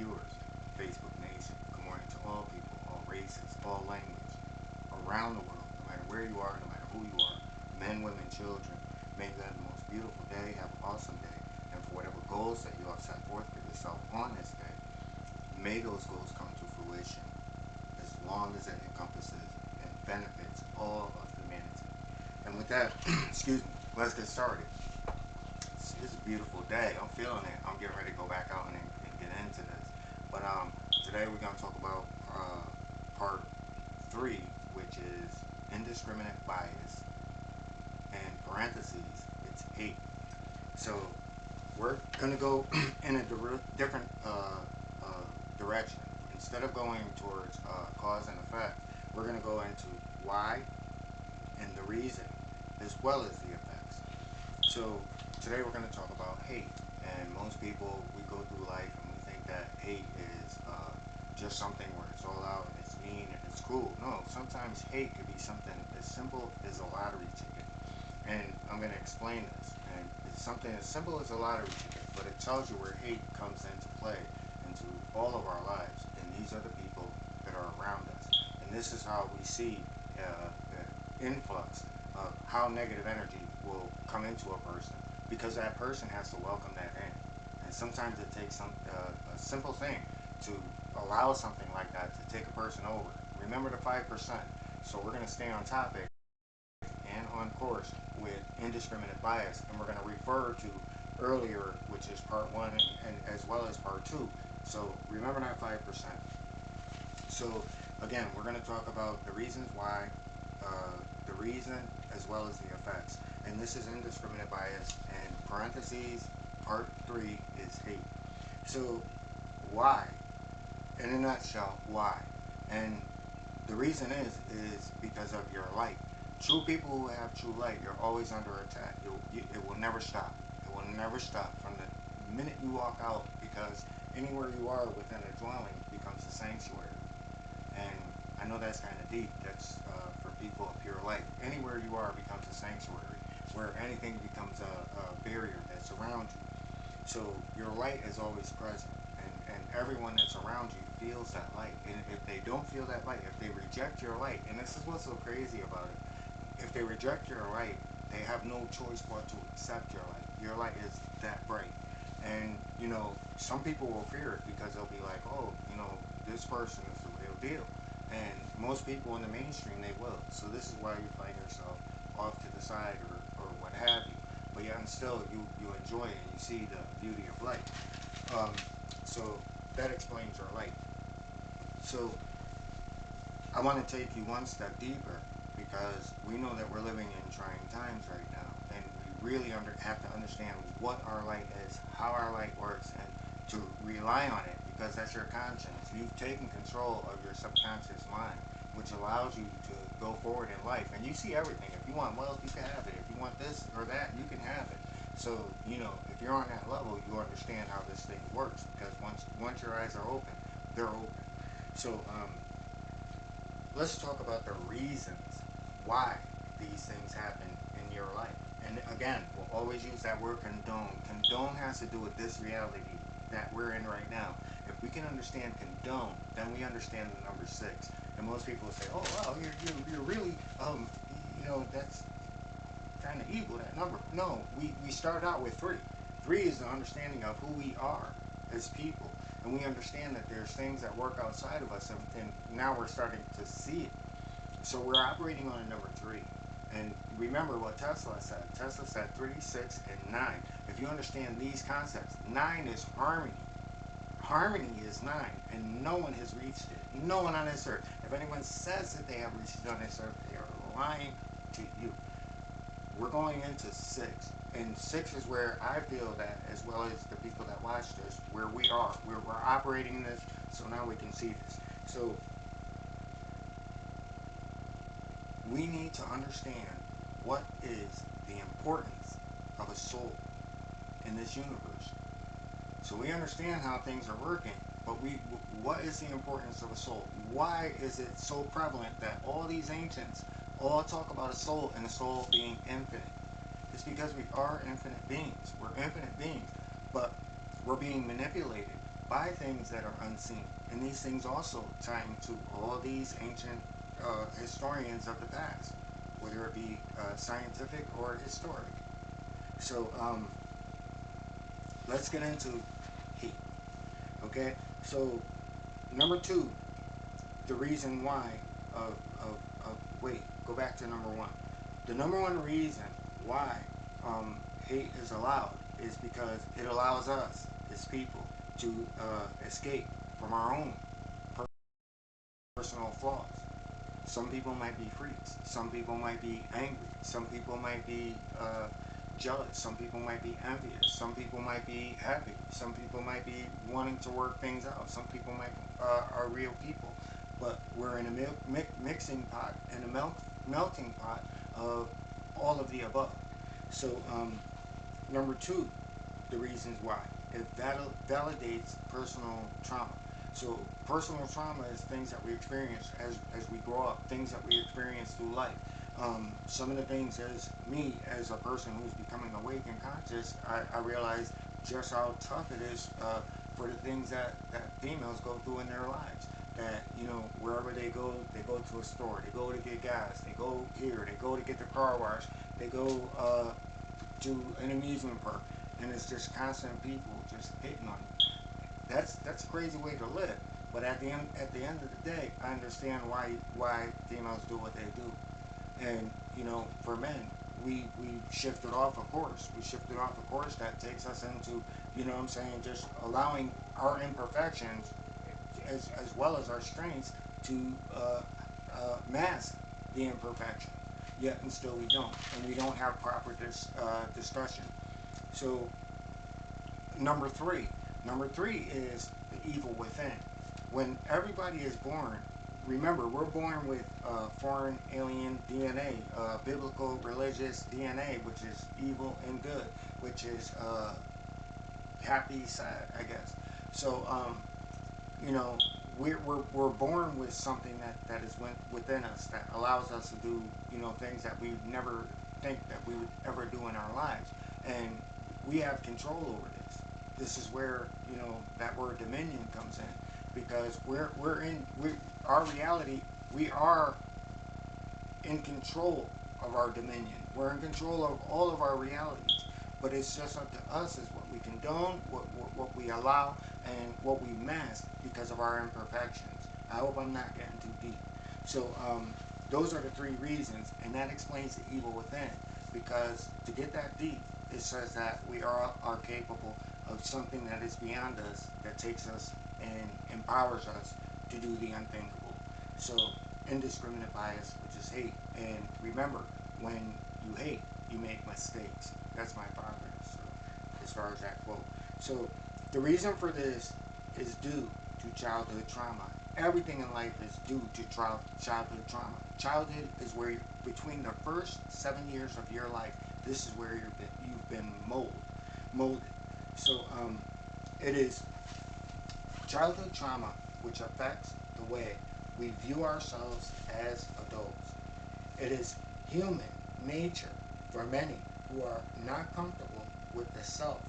viewers, Facebook Nation. Good morning to all people, all races, all language, around the world, no matter where you are, no matter who you are, men, women, children. May you have the most beautiful day, have an awesome day, and for whatever goals that you have set forth for yourself on this day, may those goals come to fruition as long as it encompasses and benefits all of humanity. And with that, excuse me, let's get started. It's a beautiful day. I'm feeling it. I'm getting ready to go back out and get into this. But today we're going to talk about part 3, which is indiscriminate bias, and parentheses, it's hate. So we're going to go in a different direction. Instead of going towards cause and effect, we're going to go into why and the reason, as well as the effects. So today we're going to talk about hate, and most people, we go through life and we think that hate is just something where it's all out and it's mean and it's cruel. No, sometimes hate could be something as simple as a lottery ticket, and I'm going to explain this. And it's something as simple as a lottery ticket, but it tells you where hate comes into play into all of our lives, and these are the people that are around us, and this is how we see the influx of how negative energy will come into a person, because that person has to welcome that in. And sometimes it takes a simple thing to allow something like that to take a person over. Remember the 5%. So we're going to stay on topic and on course with indiscriminate bias, and we're going to refer to earlier, which is part 1 and as well as part 2. So remember that 5%. So again, we're going to talk about the reasons why, the reason as well as the effects. And this is indiscriminate bias, and parentheses, part 3 is hate. So why? In a nutshell, why? And the reason is because of your light. True people who have true light, you're always under attack. It will never stop. It will never stop from the minute you walk out, because anywhere you are within a dwelling becomes a sanctuary. And I know that's kind of deep. That's for people of pure light. Anywhere you are becomes a sanctuary, where anything becomes a barrier that's around you. So your light is always present, and everyone that's around you feels that light. And if they don't feel that light, if they reject your light, and this is what's so crazy about it, if they reject your light, they have no choice but to accept your light. Your light is that bright. And, you know, some people will fear it because they'll be like, oh, you know, this person is the real deal. And most people in the mainstream, they will. So this is why you find yourself off to the side or what have you. But yet and still, you enjoy it and you see the beauty of light. So that explains your light. So I want to take you one step deeper, because we know that we're living in trying times right now, and we really have to understand what our light is, how our light works, and to rely on it, because that's your conscience. You've taken control of your subconscious mind, which allows you to go forward in life, and you see everything. If you want wealth, you can have it. If you want this or that, you can have it. So, you know, if you're on that level, you understand how this thing works, because once your eyes are open, they're open. So let's talk about the reasons why these things happen in your life. And again, we'll always use that word condone. Condone has to do with this reality that we're in right now. If we can understand condone, then we understand the number 6. And most people say, oh wow, you're really you know, that's kind of evil, that number. No, we start out with 3. 3 is the understanding of who we are as people, and we understand that there's things that work outside of us, and now we're starting to see it. So we're operating on a number 3. And remember what Tesla said. Tesla said 3, 6, and 9. If you understand these concepts, 9 is harmony. Harmony is 9, and no one has reached it. No one on this earth. If anyone says that they have reached it on this earth, they are lying to you. We're going into 6, and 6 is where I feel that, as well as the people that watch this, where we are. We're operating this, so now we can see this. So we need to understand what is the importance of a soul in this universe. So we understand how things are working, but what is the importance of a soul? Why is it so prevalent that all these ancients all talk about a soul and a soul being infinite? It's because we are infinite beings. We're infinite beings, but we're being manipulated by things that are unseen. And these things also tie into all these ancient historians of the past, whether it be scientific or historic. So let's get into hate. Okay? So, number two, the reason why wait, go back to number one. The number one reason why hate is allowed is because it allows us as people to escape from our own personal flaws. Some people might be freaks. Some people might be angry. Some people might be jealous. Some people might be envious. Some people might be happy. Some people might be wanting to work things out. Some people might are real people. But we're in a mixing pot and a melting pot of all of the above. So number two, the reasons why. It validates personal trauma. So personal trauma is things that we experience as we grow up, things that we experience through life. Some of the things as me, as a person who's becoming awake and conscious, I realize just how tough it is for the things that females go through in their lives. That, you know, wherever they go to a store, they go to get gas, they go here, they go to get the car wash, they go to an amusement park, and it's just constant people just hitting on you. That's a crazy way to live. But at the end of the day, I understand why females do what they do. And you know, for men, we shifted off a course. We shifted off a course that takes us into, you know what I'm saying, just allowing our imperfections as well as our strengths to mask the imperfection. Yet and still we don't, and we don't have proper discussion. So number three is the evil within. When everybody is born, remember, we're born with foreign alien DNA, biblical religious DNA, which is evil and good, which is happy, sad, I guess. So you know, we're born with something that is within us that allows us to do, you know, things that we never think that we would ever do in our lives, and we have control over this. This is where, you know, that word dominion comes in, because our reality, we are in control of our dominion. We're in control of all of our realities, but it's just up to us is what we condone, what we allow, and what we mask because of our imperfections. I hope I'm not getting too deep. So those are the three reasons, and that explains the evil within. Because to get that deep, it says that we are capable of something that is beyond us, that takes us and empowers us to do the unthinkable. So indiscriminate bias, which is hate. And remember, when you hate, you make mistakes. That's my father, so, as far as that quote. So the reason for this is due to childhood trauma. Everything in life is due to childhood trauma. Childhood is where between the first 7 years of your life, this is where you've been molded. So it is childhood trauma which affects the way we view ourselves as adults. It is human nature for many who are not comfortable with the self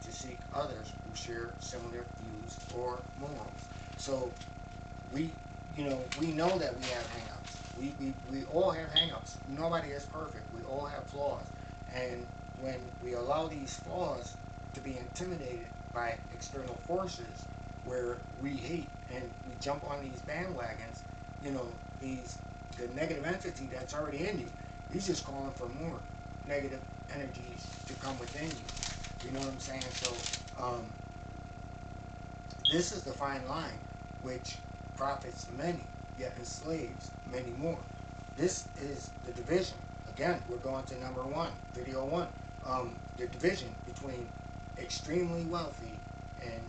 to seek others who share similar views or morals. So we know that we have hangups. We all have hangups. Nobody is perfect. We all have flaws. And when we allow these flaws to be intimidated by external forces where we hate and we jump on these bandwagons, you know, the negative entity that's already in you, he's just calling for more negative energies to come within you. You know what I'm saying? So this is the fine line which profits many, yet enslaves many more. This is the division. Again, we're going to number one, video one. The division between extremely wealthy and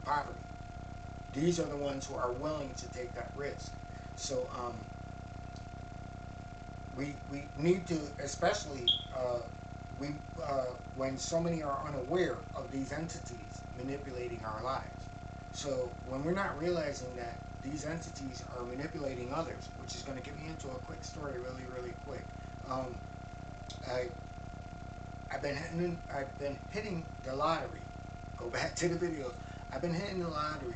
poverty. These are the ones who are willing to take that risk. So we need to, especially when so many are unaware of these entities manipulating our lives. So when we're not realizing that these entities are manipulating others, which is going to get me into a quick story really quick. I've been hitting the lottery. Go back to the videos. I've been hitting the lottery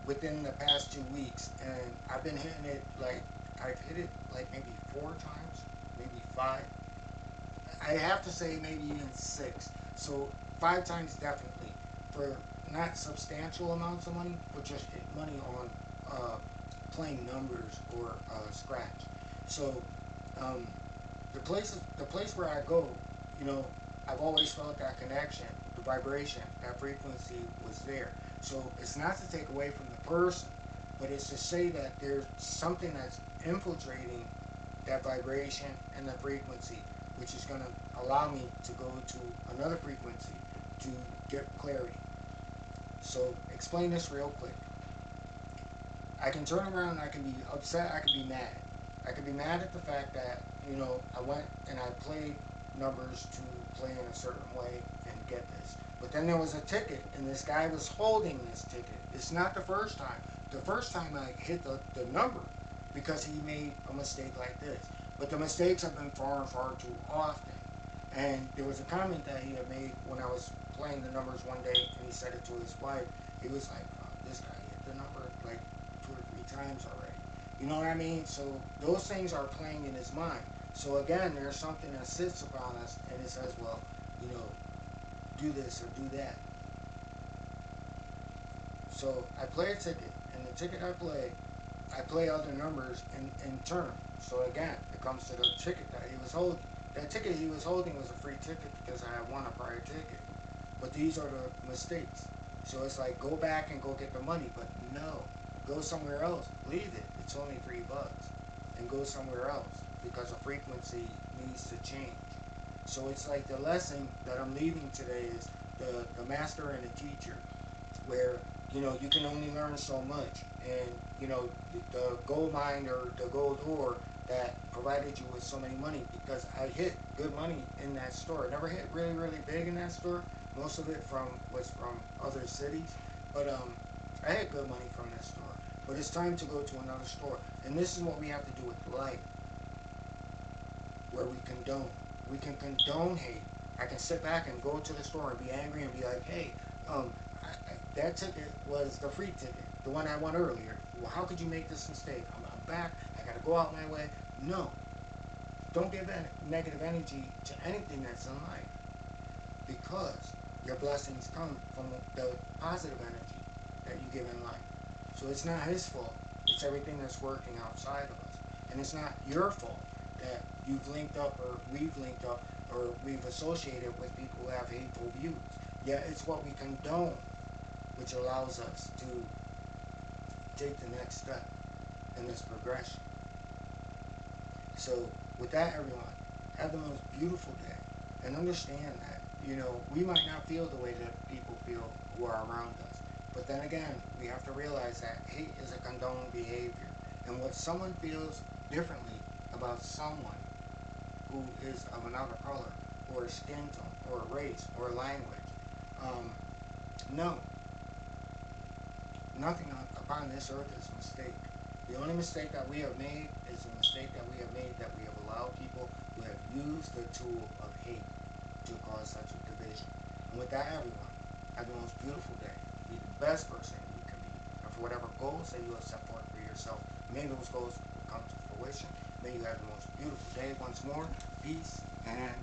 within the past 2 weeks, and I've been hitting it like I've hit it like maybe 4 times, maybe five. I have to say maybe even six. So 5 times definitely for not substantial amounts of money, but just hit money on playing numbers or scratch. So um, the place where I go, you know, I've always felt that connection, the vibration, that frequency was there. So it's not to take away from the person, but it's to say that there's something that's infiltrating that vibration and the frequency, which is going to allow me to go to another frequency to get clarity. So explain this real quick. I can turn around and I can be upset, I can be mad. I can be mad at the fact that, you know, I went and I played numbers to play in a certain way and get this. But then there was a ticket and this guy was holding this ticket. It's not the first time. The first time I hit the number because he made a mistake like this. But the mistakes have been far and far too often. And there was a comment that he had made when I was playing the numbers one day, and he said it to his wife. He was like, this guy hit the number like 2 or 3 times already. You know what I mean? So those things are playing in his mind. So again, there's something that sits upon us, and it says, well, you know, do this or do that. So I play a ticket, and the ticket I play other numbers in turn. So again, it comes to the ticket that he was holding. That ticket he was holding was a free ticket because I had won a prior ticket. But these are the mistakes. So it's like, go back and go get the money. But no, go somewhere else. Leave it. It's only $3. And go somewhere else because the frequency needs to change. So it's like the lesson that I'm leaving today is the master and the teacher, where, you know, you can only learn so much. And, you know, the gold mine or the gold ore that provided you with so many money, because I hit good money in that store. I never hit really, really big in that store. Most of it was from other cities. But I had good money from this store. But it's time to go to another store. And this is what we have to do with life, where we condone. We can condone hate. I can sit back and go to the store and be angry and be like, hey, that ticket was the free ticket, the one I won earlier. Well, how could you make this mistake? I'm back. I got to go out my way. No. Don't give negative energy to anything that's in life, because your blessings come from the positive energy that you give in life. So it's not his fault. It's everything that's working outside of us. And it's not your fault that you've linked up or we've linked up or we've associated with people who have hateful views. Yeah, it's what we condone which allows us to take the next step in this progression. So with that, everyone, have the most beautiful day, and understand that, you know, we might not feel the way that people feel who are around us. But then again, we have to realize that hate is a condoned behavior. And what someone feels differently about someone who is of another color, or a skin tone, or a race, or a language, no, nothing upon this earth is a mistake. The only mistake that we have made is the mistake that we have made, that we have allowed people who have used the tool of hate to cause such a division. And with that, everyone, have the most beautiful day. Be the best person you can be. And for whatever goals that you have set forth for yourself, may those goals come to fruition. May you have the most beautiful day once more. Peace and